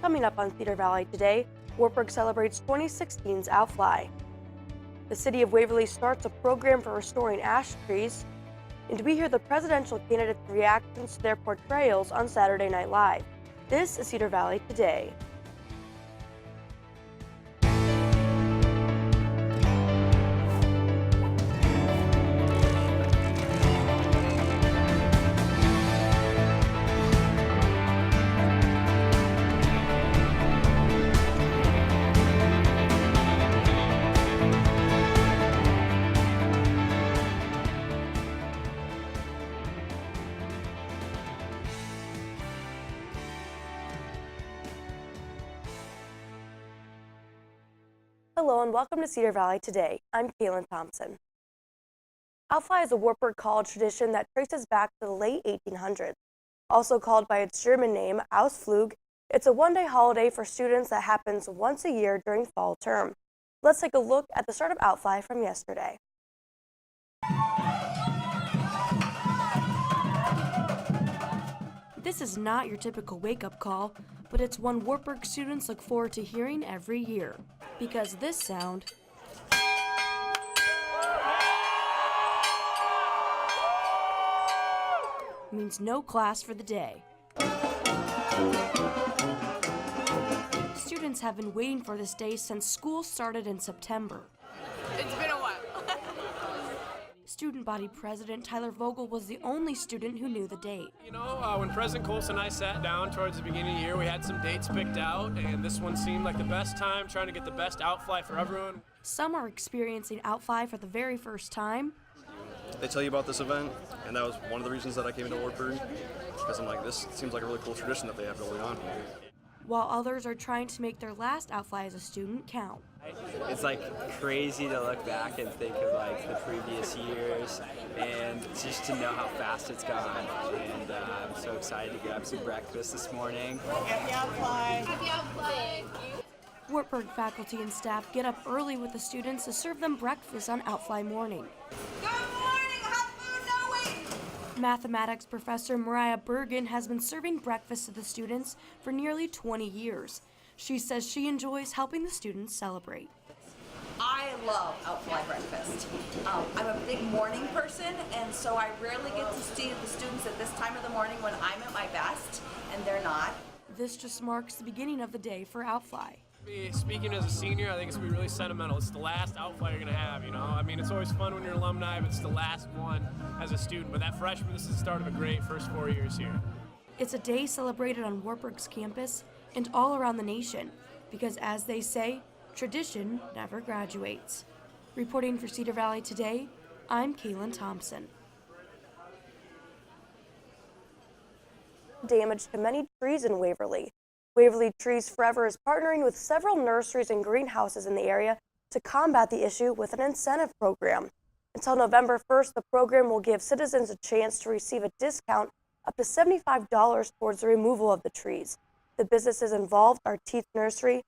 Coming up on Cedar Valley today, Wartburg celebrates 2016's Outfly. The city of Waverly starts a program for restoring ash trees, and we hear the presidential candidates' reactions to their portrayals on Saturday Night Live. This is Cedar Valley Today. Hello and welcome to Cedar Valley Today. I'm Kaylin Thompson. Outfly is a Wartburg College tradition that traces back to the late 1800s. Also called by its German name, Ausflug, it's a one-day holiday for students that happens once a year during fall term. Let's take a look at the start of Outfly from yesterday. This is not your typical wake-up call, but it's one Wartburg students look forward to hearing every year. Because this sound means no class for the day. Students have been waiting for this day since school started in September. It's been a while. Student body president Tyler Vogel was the only student who knew the date. You know, when President Colson and I sat down towards the beginning of the year, we had some dates picked out, and this one seemed like the best time, trying to get the best Outfly for everyone. Some are experiencing Outfly for the very first time. They tell you about this event, and that was one of the reasons that I came into Wartburg, because I'm like, this seems like a really cool tradition that they have going on here. While others are trying to make their last Outfly as a student count. It's like crazy to look back and think of like the previous years and just to know how fast it's gone. And I'm so excited to grab some breakfast this morning. Happy Outfly! Happy Outfly! Wartburg faculty and staff get up early with the students to serve them breakfast on Outfly morning. Good morning! Hot food, no wait! Mathematics professor Mariah Bergen has been serving breakfast to the students for nearly 20 years. She says she enjoys helping the students celebrate. I love Outfly breakfast. I'm a big morning person, and so I rarely get to see the students at this time of the morning when I'm at my best, and they're not. This just marks the beginning of the day for Outfly. Speaking as a senior, I think it's going to be really sentimental. It's the last Outfly you're going to have, you know? I mean, it's always fun when you're alumni, but it's the last one as a student. But that freshman, this is the start of a great first 4 years here. It's a day celebrated on Wartburg's campus and all around the nation, because as they say, tradition never graduates. Reporting for Cedar Valley Today, I'm Kaylin Thompson. Damage to many trees in Waverly. Waverly Trees Forever is partnering with several nurseries and greenhouses in the area to combat the issue with an incentive program. Until November 1st, the program will give citizens a chance to receive a discount up to $75 towards the removal of the trees. The businesses involved are Teeth Nursery,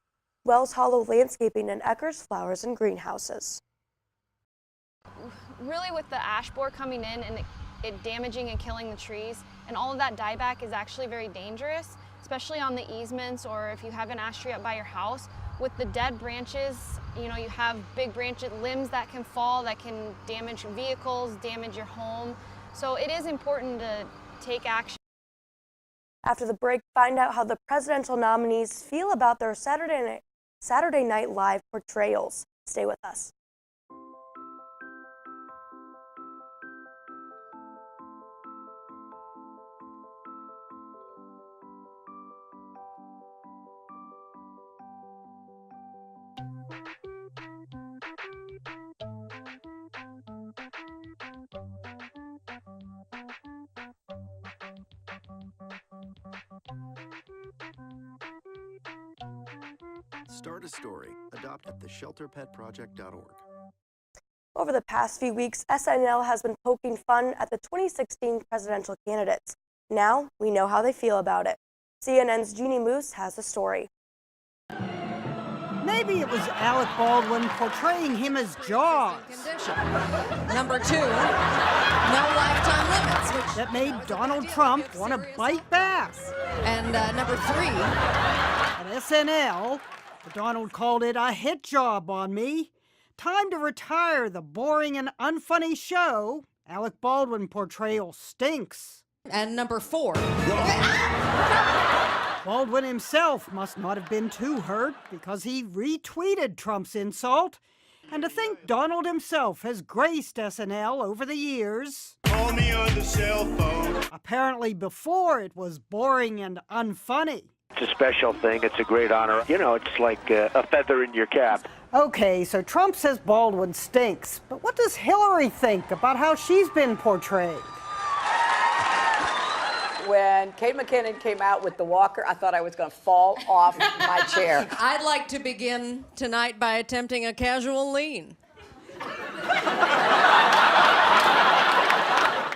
Wells Hollow Landscaping, and Eckers Flowers and Greenhouses. Really, with the ash borer coming in and it damaging and killing the trees, and all of that dieback is actually very dangerous, especially on the easements or if you have an ash tree up by your house. With the dead branches, you know, you have big branches, limbs that can fall, that can damage vehicles, damage your home. So it is important to take action. After the break, find out how the presidential nominees feel about their Saturday Night Live portrayals. Stay with us. Start a story. Adopt at theshelterpetproject.org. Over the past few weeks, SNL has been poking fun at the 2016 presidential candidates. Now we know how they feel about it. CNN's Jeannie Moose has the story. Maybe it was Alec Baldwin portraying him as Jaws. Number 2, no lifetime limits. That made Donald Trump want to bite back. And number 3, an SNL, but Donald called it a hit job on me. Time to retire the boring and unfunny show. Alec Baldwin portrayal stinks. And number 4. Baldwin himself must not have been too hurt because he retweeted Trump's insult. And to think Donald himself has graced SNL over the years. Call me on the cell phone. Apparently before it was boring and unfunny. It's a special thing. It's a great honor. You know, it's like a feather in your cap. Okay, so Trump says Baldwin stinks, but what does Hillary think about how she's been portrayed? When Kate McKinnon came out with the walker, I thought I was going to fall off my chair. I'd like to begin tonight by attempting a casual lean.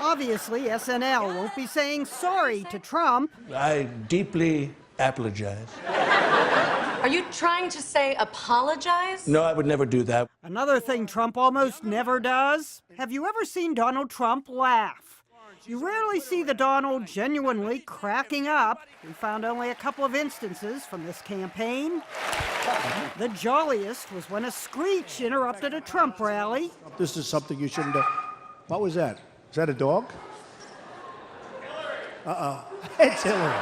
Obviously, SNL won't be saying sorry to Trump. I deeply apologize. Are you trying to say apologize? No, I would never do that. Another thing Trump almost never does. Have you ever seen Donald Trump laugh? You rarely see the Donald genuinely cracking up. We found only a couple of instances from this campaign. The jolliest was when a screech interrupted a Trump rally. This is something you shouldn't have. What was that? Is that a dog? It's Hillary.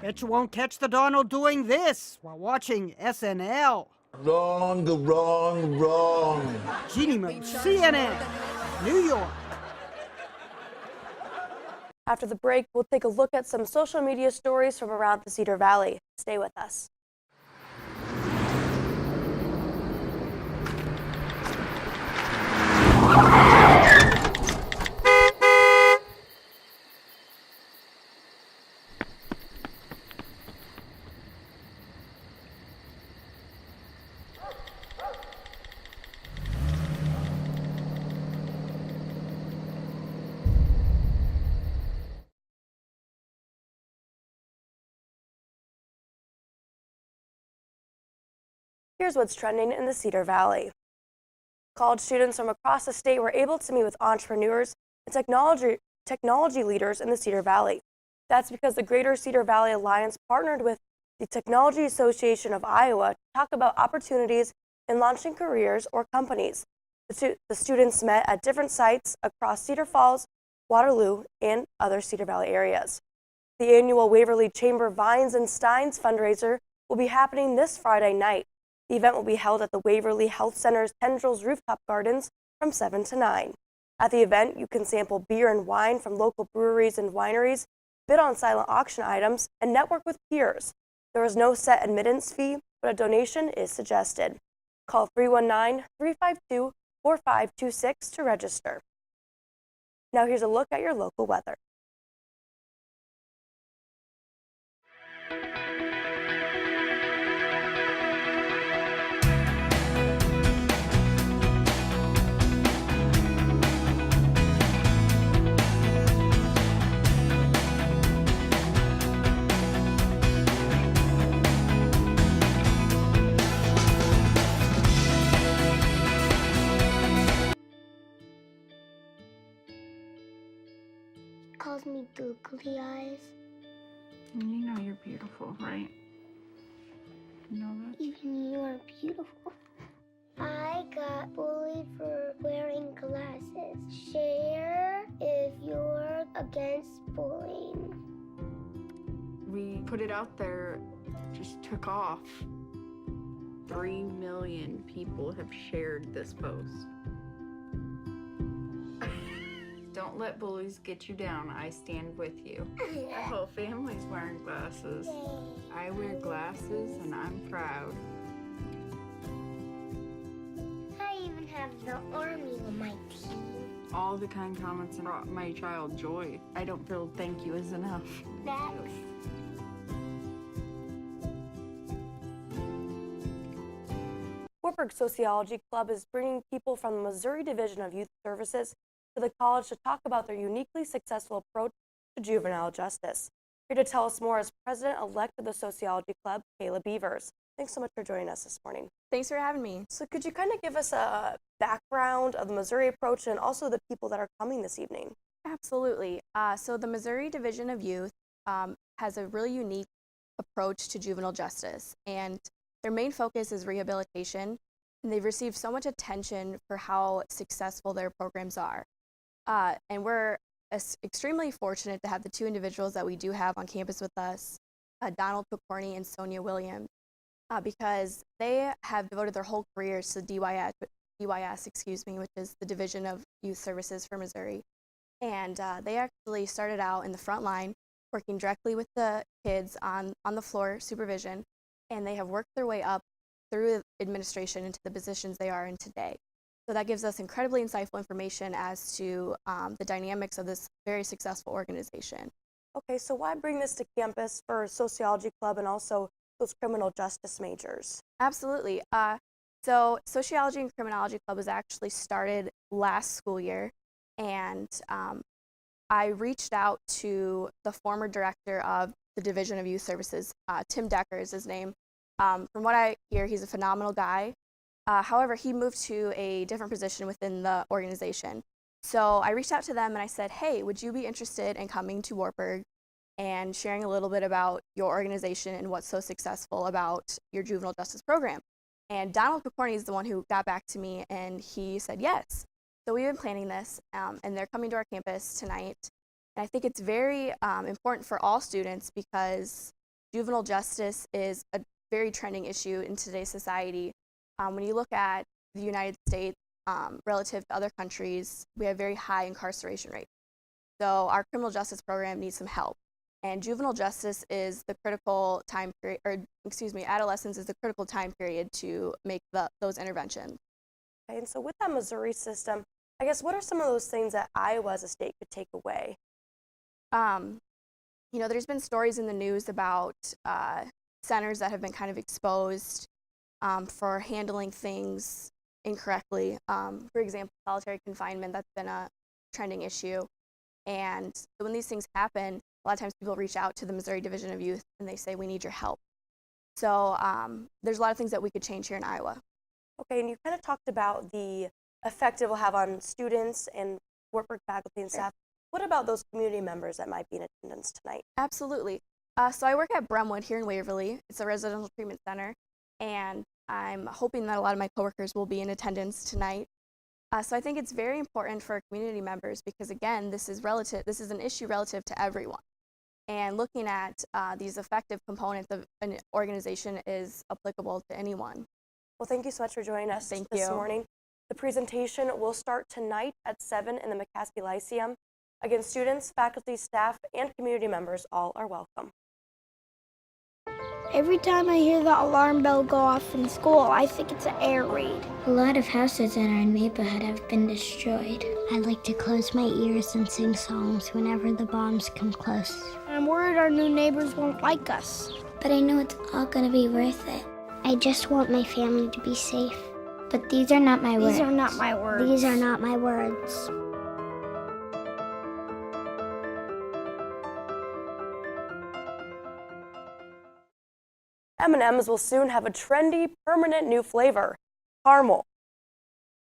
Bet you won't catch the Donald doing this while watching SNL. Wrong, wrong, wrong. Jeannie Moe, CNN, New York. After the break, we'll take a look at some social media stories from around the Cedar Valley. Stay with us. Here's what's trending in the Cedar Valley. College students from across the state were able to meet with entrepreneurs and technology leaders in the Cedar Valley. That's because the Greater Cedar Valley Alliance partnered with the Technology Association of Iowa to talk about opportunities in launching careers or companies. The students met at different sites across Cedar Falls, Waterloo, and other Cedar Valley areas. The annual Waverly Chamber Vines and Steins fundraiser will be happening this Friday night. The event will be held at the Waverly Health Center's Tendrils Rooftop Gardens from 7 to 9. At the event, you can sample beer and wine from local breweries and wineries, bid on silent auction items, and network with peers. There is no set admittance fee, but a donation is suggested. Call 319-352-4526 to register. Now here's a look at your local weather. Calls me googly eyes. You know you're beautiful, right? You know that? Even you are beautiful. I got bullied for wearing glasses. Share if you're against bullying. We put it out there, just took off. 3 million people have shared this post. Don't let bullies get you down. I stand with you. Our whole family's wearing glasses. I wear glasses and I'm proud. I even have the army on my team. All the kind comments brought my child joy. I don't feel thank you is enough. Thanks. Wartburg Sociology Club is bringing people from the Missouri Division of Youth Services to the college to talk about their uniquely successful approach to juvenile justice. Here to tell us more is President-elect of the Sociology Club, Kayla Beavers. Thanks so much for joining us this morning. Thanks for having me. So could you kind of give us a background of the Missouri approach and also the people that are coming this evening? Absolutely. So the Missouri Division of Youth has a really unique approach to juvenile justice, and their main focus is rehabilitation, and they've received so much attention for how successful their programs are. And we're extremely fortunate to have the two individuals that we do have on campus with us, Donald Picorni and Sonia Williams, because they have devoted their whole careers to DYS, which is the Division of Youth Services for Missouri. And they actually started out in the front line, working directly with the kids on the floor supervision, and they have worked their way up through administration into the positions they are in today. So that gives us incredibly insightful information as to the dynamics of this very successful organization. Okay, so why bring this to campus for Sociology Club and also those criminal justice majors? Absolutely. So Sociology and Criminology Club was actually started last school year, and I reached out to the former director of the Division of Youth Services, Tim Decker is his name. From what I hear, he's a phenomenal guy. However, he moved to a different position within the organization. So I reached out to them and I said, hey, would you be interested in coming to Wartburg and sharing a little bit about your organization and what's so successful about your juvenile justice program? And Donald Picorni is the one who got back to me, and he said yes. So we've been planning this, and they're coming to our campus tonight. And I think it's very important for all students because juvenile justice is a very trending issue in today's society. When you look at the United States relative to other countries, we have very high incarceration rates. So our criminal justice program needs some help. And juvenile justice is the critical time period, adolescence is the critical time period to make those interventions. Okay, and so with that Missouri system, I guess what are some of those things that Iowa as a state could take away? There's been stories in the news about centers that have been kind of exposed for handling things incorrectly. For example, solitary confinement, that's been a trending issue. And when these things happen, a lot of times people reach out to the Missouri Division of Youth and they say, we need your help. So there's a lot of things that we could change here in Iowa. Okay, and you kind of talked about the effect it will have on students and Wartburg faculty and staff. What about those community members that might be in attendance tonight? Absolutely. So I work at Bremwood here in Waverly. It's a residential treatment center, and I'm hoping that a lot of my coworkers will be in attendance tonight. So I think it's very important for community members because, again, this is an issue relative to everyone. And looking at these effective components of an organization is applicable to anyone. Well, thank you so much for joining us this morning. The presentation will start tonight at 7 in the McCaskey Lyceum. Again, students, faculty, staff, and community members all are welcome. Every time I hear the alarm bell go off in school, I think it's an air raid. A lot of houses in our neighborhood have been destroyed. I like to close my ears and sing songs whenever the bombs come close. I'm worried our new neighbors won't like us. But I know it's all going to be worth it. I just want my family to be safe. But these are not my words. These are not my words. These are not my words. M&Ms will soon have a trendy, permanent new flavor, caramel.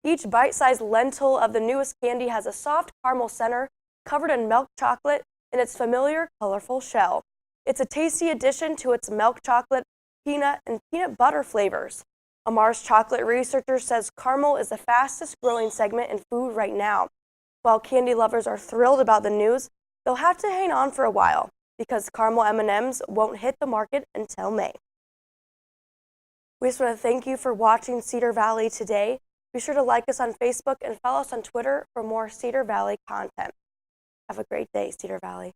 Each bite-sized lentil of the newest candy has a soft caramel center covered in milk chocolate in its familiar, colorful shell. It's a tasty addition to its milk chocolate, peanut, and peanut butter flavors. A Mars chocolate researcher says caramel is the fastest growing segment in food right now. While candy lovers are thrilled about the news, they'll have to hang on for a while because caramel M&Ms won't hit the market until May. We just want to thank you for watching Cedar Valley today. Be sure to like us on Facebook and follow us on Twitter for more Cedar Valley content. Have a great day, Cedar Valley.